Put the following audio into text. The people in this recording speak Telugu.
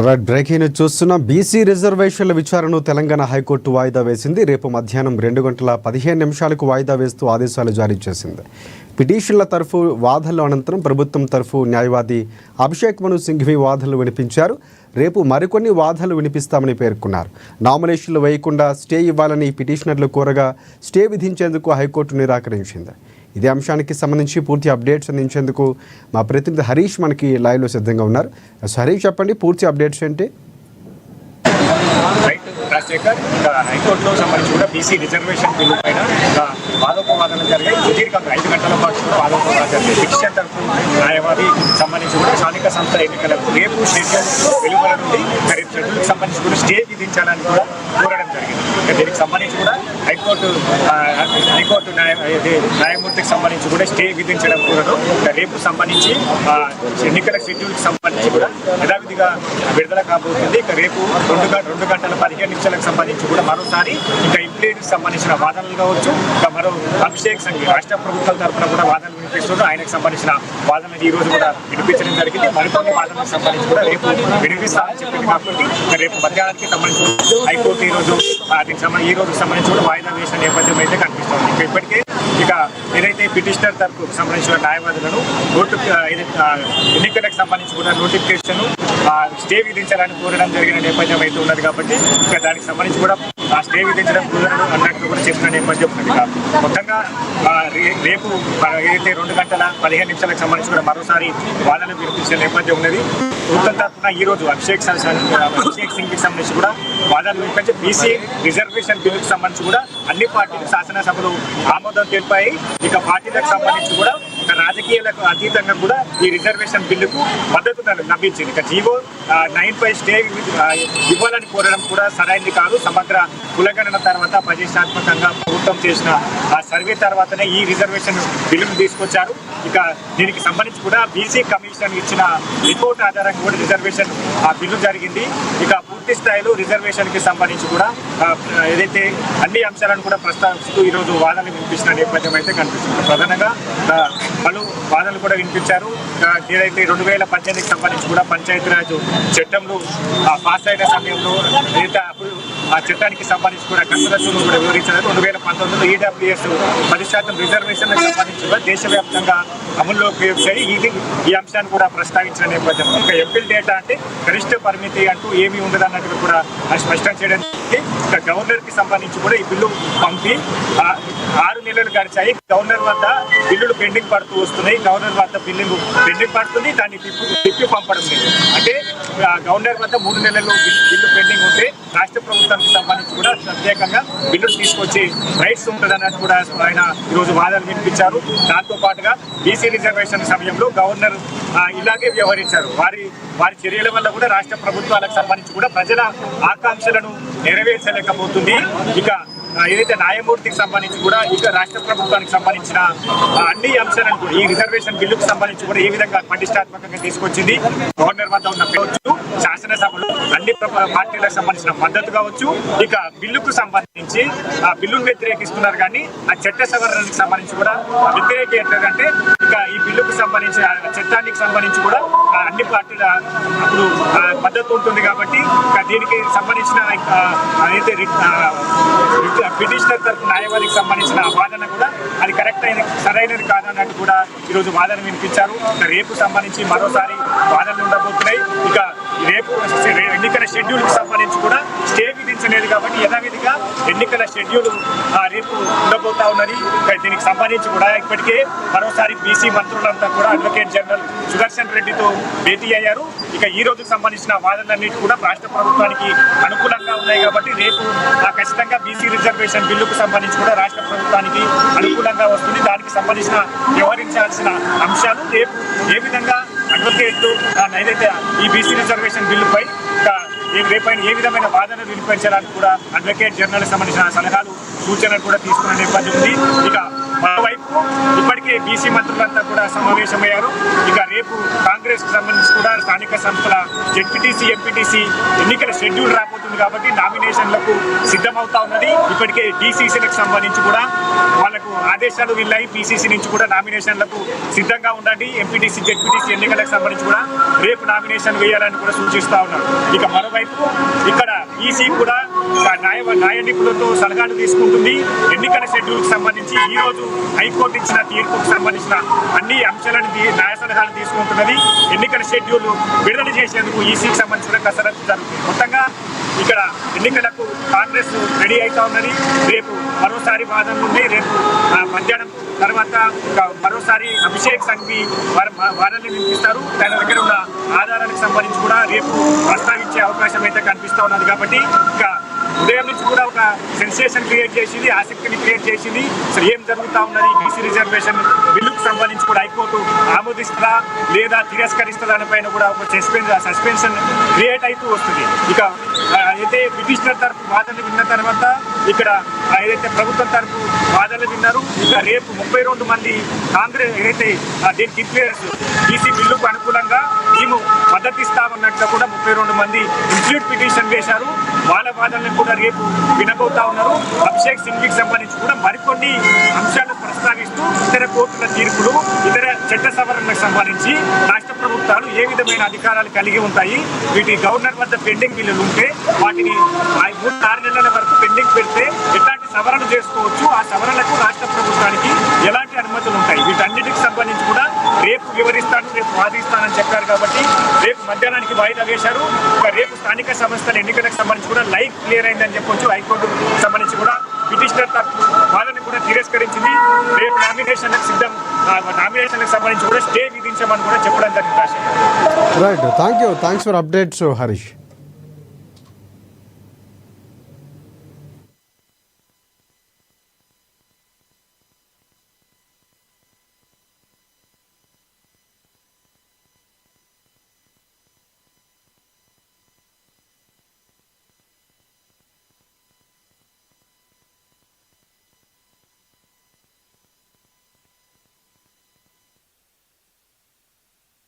బ్రేకింగ్ చూస్తున్నాం. బీసీ రిజర్వేషన్ల విచారణను తెలంగాణ హైకోర్టు వాయిదా వేసింది. రేపు మధ్యాహ్నం 2:15 వాయిదా వేస్తూ ఆదేశాలు జారీ చేసింది. పిటిషన్ల తరఫు వాదనల అనంతరం ప్రభుత్వం తరఫు న్యాయవాది అభిషేక్ మను సింఘ్వి వాదనలు వినిపించారు. రేపు మరికొన్ని వాదనలు వినిపిస్తామని పేర్కొన్నారు. నామినేషన్లు వేయకుండా స్టే ఇవ్వాలని పిటిషనర్లు కోరగా స్టే విధించేందుకు హైకోర్టు నిరాకరించింది. ఇదే అంశానికి సంబంధించి పూర్తి అప్డేట్స్ అందించేందుకు మా ప్రతినిధి హరీష్ మనకి లైవ్లో సిద్ధంగా ఉన్నారు. హరీష్, చెప్పండి, పూర్తి అప్డేట్స్ ఏంటి? రాజశేఖర్, హైకోర్టులో సంబంధించి కూడా బీసీ రిజర్వేషన్ బిల్లు పైన వాదోపవాదనలు జరిగాయి. సుదీర్ఘంగా 5 గంటల పాటు వాదోపవాదాలు జరిగాయి. పిటిషన్ తరఫు న్యాయవాది సంబంధించి కూడా స్థానిక సంస్థల ఎన్నికలకు రేపు షెడ్యూల్ వెలువల నుండి షెడ్యూల్కి సంబంధించి కూడా స్టే విధించాలని కూడా కోరడం జరిగింది. దీనికి సంబంధించి కూడా హైకోర్టు న్యాయమూర్తికి సంబంధించి కూడా స్టే విధించడం కోరడం. రేపు సంబంధించి ఎన్నికల షెడ్యూల్కి సంబంధించి కూడా యథావిధిగా విడుదల కాబోతుంది. ఇక రేపు 2:15 సంబంధించి కూడా మరోసారి ఇంకా ఇంప్లీడ్కి సంబంధించిన వాదనలు కావచ్చు. ఇంకా మరో అభిషేక్ సంఘి రాష్ట్ర ప్రభుత్వాల తరఫున కూడా వాదనలు వినిపిస్తున్నారు. ఆయనకు సంబంధించిన వాదనలు ఈ రోజు కూడా వినిపించడం జరిగింది. మరికొన్ని వాదనలకు సంబంధించి కూడా రేపు వినిపిస్తామని చెప్పింది. కాబట్టి రేపు మధ్యాహ్నానికి సంబంధించి హైకోర్టు ఈ రోజు సంబంధించి కూడా వాయిదా వేసిన నేపథ్యం అయితే కనిపిస్తుంది. ఇప్పటికే ఏదైతే పిటిషనర్ తరఫు సంబంధించిన న్యాయవాదులను ఎన్నికలకు సంబంధించి కూడా నోటిఫికేషన్ స్టే విధించాలని కోరడం జరిగిన నేపథ్యం అయితే ఉన్నది. కాబట్టి ఇంకా దానికి సంబంధించి కూడా స్టే విధించడం కుదరదు అన్నట్టు కూడా చెప్పిన నేపథ్యం ఉన్నది. కాబట్టి మొత్తంగా రేపు ఏదైతే 2:15 సంబంధించి కూడా మరోసారి వాదనలు వినిపించే నేపథ్యం ఉన్నది. ప్రభుత్వం తరఫున ఈ రోజు అభిషేక్ సింఘ్కి సంబంధించి కూడా వాదనలు వినిపించి బీసీ రిజర్వేషన్ బిల్లుకు సంబంధించి కూడా అన్ని పార్టీలు శాసనసభలో ఆమోదం తెలిపాయి. ఇక పార్టీలకు సంబంధించి కూడా రాజకీయాలకు అతీతంగా కూడా ఈ రిజర్వేషన్ బిల్లుకు మద్దతు లభించింది. ఇక జీవో 9 స్టే ఇవ్వాలని కోరడం కూడా సరైనది కాదు. సమగ్ర కులగణన తర్వాత ప్రతిష్టాత్మకంగా ప్రభుత్వం చేసిన సర్వే తర్వాతనే ఈ రిజర్వేషన్ బిల్లును తీసుకొచ్చారు. ఇక దీనికి సంబంధించి కూడా బీసీ కమిషన్ ఇచ్చిన రిపోర్ట్ ఆధారంగా కూడా రిజర్వేషన్ బిల్లు జరిగింది. ఇక పూర్తి స్థాయిలో రిజర్వేషన్ కి సంబంధించి కూడా ఏదైతే అన్ని అంశాలను కూడా ప్రస్తావిస్తూ ఈరోజు వాదనలు వినిపించిన నేపథ్యం అయితే కనిపిస్తుంది. ప్రధానంగా పలు వాదనలు కూడా వినిపించారు. ఏదైతే 2018కి సంబంధించి కూడా పంచాయతీరాజ్ చట్టంలో పాస్ అయిన సమయంలో ఆ చట్టానికి సంబంధించి కూడా కసరత్తును కూడా వివరించారు. 2019లో ఈడబ్ల్యూఎస్ 10% రిజర్వేషన్లకు సంబంధించి కూడా దేశవ్యాప్తంగా అమల్లోకి వచ్చాయి. ఈ అంశాన్ని కూడా ప్రస్తావించిన నేపథ్యం. ఇంకా ఎంపిల్ డేటా అంటే గరిష్ట పరిమితి అంటూ ఏమీ ఉండదన్నట్టు కూడా స్పష్టం చేయడం. ఇంకా గవర్నర్కి సంబంధించి కూడా ఈ బిల్లు పంపి 6 నెలలు గడిచాయి. గవర్నర్ వద్ద బిల్లులు పెండింగ్ పడుతూ వస్తున్నాయి. గవర్నర్ వద్ద బిల్లు పెండింగ్ పడుతుంది, దాన్ని తిప్పి పంపడం లేదు. అంటే గవర్నర్ వద్ద 3 నెలలు బిల్లు పెండింగ్ ఉంటే రాష్ట్ర ప్రభుత్వానికి సంబంధించి కూడా ప్రత్యేకంగా బిల్లులు తీసుకొచ్చి రైట్స్ ఉంటుందన్నట్టు కూడా ఆయన ఈరోజు వాదనలు వినిపించారు. దాంతో పాటుగా బీసీ రిజర్వేషన్ సమయంలో గవర్నర్ ఇలాగే వ్యవహరించారు. వారి చర్యల వల్ల కూడా రాష్ట్ర ప్రభుత్వాలకు సంబంధించి కూడా ప్రజల ఆకాంక్షలను నెరవేర్చలేకపోతుంది. ఇక ఏదైతే న్యాయమూర్తికి సంబంధించి కూడా ఇక రాష్ట్ర ప్రభుత్వానికి సంబంధించిన అన్ని అంశాలను కూడా ఈ రిజర్వేషన్ బిల్లుకు సంబంధించి కూడా ఏ విధంగా ప్రతిష్టాత్మకంగా తీసుకొచ్చింది. గవర్నర్ వద్ద ఉన్న కావచ్చు, శాసనసభలో అన్ని పార్టీలకు సంబంధించిన మద్దతు కావచ్చు. ఇక బిల్లుకు సంబంధించి ఆ బిల్లును వ్యతిరేకిస్తున్నారు, కానీ ఆ చట్ట సవరణకు సంబంధించి కూడా వ్యతిరేకించారంటే ఇక ఈ బిల్లుకు సంబంధించి చట్టానికి సంబంధించి కూడా అన్ని పార్టీల అప్పుడు మద్దతు ఉంటుంది. కాబట్టి దీనికి సంబంధించిన అయితే పిటిషనర్ తరఫు న్యాయవాదికి సంబంధించిన వాదన కూడా అది కరెక్ట్ సరైనది కాదన్నట్టు కూడా ఈరోజు వాదన వినిపించారు. రేపు సంబంధించి మరోసారి వాదనలు ఉండబోతున్నాయి. ఇక రేపు ఎన్నికల షెడ్యూల్కి సంబంధించి కూడా స్టే విధించలేదు. కాబట్టి యథావిధిగా ఎన్నికల షెడ్యూల్ రేపు ఉండబోతా ఉన్నది. దీనికి సంబంధించి కూడా ఇప్పటికే మరోసారి బీసీ మంత్రులంతా కూడా అడ్వకేట్ జనరల్ సుదర్శన్ రెడ్డితో భేటీ అయ్యారు. ఇక ఈ రోజుకు సంబంధించిన వాదనలన్నిటి కూడా రాష్ట్ర ప్రభుత్వానికి అనుకూలంగా ఉన్నాయి. కాబట్టి రేపు ఖచ్చితంగా బీసీ రిజర్వేషన్ బిల్లుకు సంబంధించి కూడా రాష్ట్ర ప్రభుత్వానికి అనుకూలంగా వస్తుంది. దానికి సంబంధించిన వ్యవహరించాల్సిన అంశాలు రేపు ఏ విధంగా అడ్వకేట్లు ఏదైతే ఈ బీసీ రిజర్వేషన్ బిల్లుపై రేపైన ఏ విధమైన వాదనలు వినిపించాలని కూడా అడ్వకేట్ జనరల్ సంబంధించిన సలహాలు సూచనలు కూడా తీసుకున్న నేపథ్యం ఉంది. ఇక మరోవైపు ఇప్పటికే బీసీ మంత్రులంతా కూడా సమావేశమయ్యారు. ఇక రేపు కాంగ్రెస్ కు సంబంధించి కూడా స్థానిక సంస్థల జెడ్పీటీసీ, ఎంపీటీసీ ఎన్నికల షెడ్యూల్ రాబోతుంది. కాబట్టి నామినేషన్లకు సిద్ధమవుతా ఉన్నది. ఇప్పటికే డీసీసీలకు సంబంధించి కూడా వాళ్ళకు ఆదేశాలు వెళ్ళాయి. పీసీసీ నుంచి కూడా నామినేషన్లకు సిద్ధంగా ఉండండి. ఎంపీటీసీ జెడ్పీటీసీ ఎన్నికలకు సంబంధించి కూడా రేపు నామినేషన్ వేయాలని కూడా సూచిస్తా ఉన్నారు. ఇక మరోవైపు ఇక్కడ ఈసీ కూడా న్యాయ నిపుణులతో సలహాలు తీసుకుంటుంది. ఎన్నికల షెడ్యూల్కి సంబంధించి ఈ రోజు హైకోర్టు ఇచ్చిన తీర్పుకు సంబంధించిన అన్ని అంశాలను న్యాయ సలహాలు తీసుకుంటున్నది. ఎన్నికల షెడ్యూల్ విడుదల చేసేందుకు ఈసీకి సంబంధించిన కసరత్తు జరుగుతుంది. మొత్తంగా ఇక్కడ ఎన్నికలకు కాంగ్రెస్ రెడీ అవుతా ఉన్నది. రేపు మరోసారి వాదనలు ఉన్నాయి. రేపు మధ్యాహ్నం తర్వాత మరోసారి అభిషేక్ సంఘవి వాదనలు వినిపిస్తారు. తన దగ్గర ఉన్న ఆధారాలకు సంబంధించి కూడా రేపు ప్రస్తావించే అవకాశం అయితే కనిపిస్తూ ఉన్నది. కాబట్టి ఇంకా ఉదయం నుంచి కూడా ఒక సెన్సేషన్ క్రియేట్ చేసింది, ఆసక్తిని క్రియేట్ చేసింది. అసలు ఏం జరుగుతూ ఉన్నది, బీసీ రిజర్వేషన్ బిల్లుకు సంబంధించి కూడా హైకోర్టు ఆమోదిస్తుందా లేదా తిరస్కరిస్తుందా దానిపైన కూడా ఒక సస్పెన్షన్ క్రియేట్ అవుతూ వస్తుంది. ఇక అయితే పిటిషనర్ తరఫు వాదనలు విన్న తర్వాత ఇక్కడ ఏదైతే ప్రభుత్వం తరఫు వాదనలు విన్నారు. ఇంకా రేపు 32 మంది కాంగ్రెస్ ఏదైతే దీనికి డిక్లేయర్స్ బీసీ బిల్లుకు అనుకూలంగా మేము మద్దతు ఇస్తామన్నట్టుగా కూడా 32 మంది ఇన్స్టిట్యూట్ పిటిషన్ వేశారు. వాళ్ళ వాదనలు కూడా రేపు వినబోతా ఉన్నారు. అభిషేక్ సింఘ్వికి సంబంధించి కూడా మరికొన్ని అంశాలు ప్రస్తావిస్తూ ఇతర కోర్టుల తీర్పులు, ఇతర చట్ట సవరణలకు సంబంధించి రాష్ట్ర ప్రభుత్వాలు ఏ విధమైన అధికారాలు కలిగి ఉంటాయి, వీటి గవర్నర్ వద్ద పెండింగ్ బిల్లులు ఉంటే వాటిని 3-6 నెలల వరకు పెండింగ్ పెడితే ఎట్లాంటి సవరణ చేసుకోవచ్చు, ఆ సవరణలకు రాష్ట్ర ప్రభుత్వానికి ఎలాంటి అనుమతులు ఉంటాయి, వీటన్నిటికి సంబంధించి కూడా రేపు వివరిస్తాను, రేపు వాదిస్తానని చెప్పారు. కాబట్టి రేపు మధ్యాహ్నానికి వాయిదా వేశారు. రేపు స్థానిక సంస్థల ఎన్నికలకు సంబంధించి కూడా లైవ్ క్లియర్ అయిందని చెప్పొచ్చు. హైకోర్టు సంబంధించి కూడా పిటిషనర్ తరఫు వాదన కూడా తిరస్కరించింది. రేపు నామినేషన్లకు సంబంధించి కూడా స్టే విధించమని కూడా చెప్పడం జరిగింది. Right, thanks for updates Harish.